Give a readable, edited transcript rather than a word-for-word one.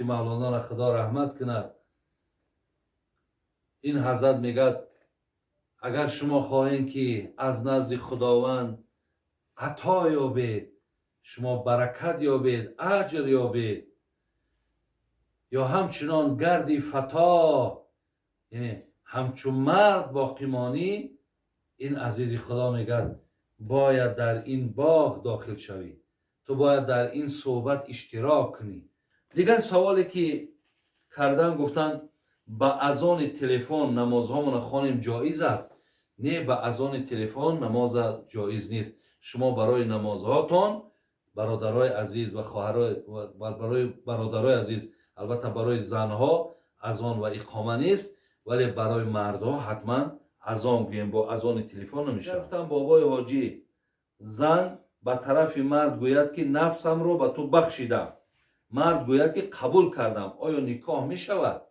حضرت مولانا را خدا رحمت کند، این حضرت میگه اگر شما خواهید که از نزد خداوند عطا یابید، شما برکت یابید، اجر یابید، یا همچنان گردی فتا، یعنی همچون مرد باقی مانی، این عزیز خدا میگه باید در این باغ داخل شوی، تو باید در این صحبت اشتراک کنی. دیگر سوالی که کردن گفتن با اذان تلفن نمازهامون خوانیم جایز است؟ نه، با اذان تلفن نماز جایز نیست. شما برای نمازهاتون برادرای عزیز و خواهرای برای برادرای عزیز، البته برای زنها اذان و اقامه نیست، ولی برای مردها حتما اذان گویم، با اذان تلفن نمیشه. گفتم بابای حاجی زن به طرف مرد گوید که نفسم رو به تو بخشیدم، مرد گوید که قبول کردم، آیا نکاح می شود؟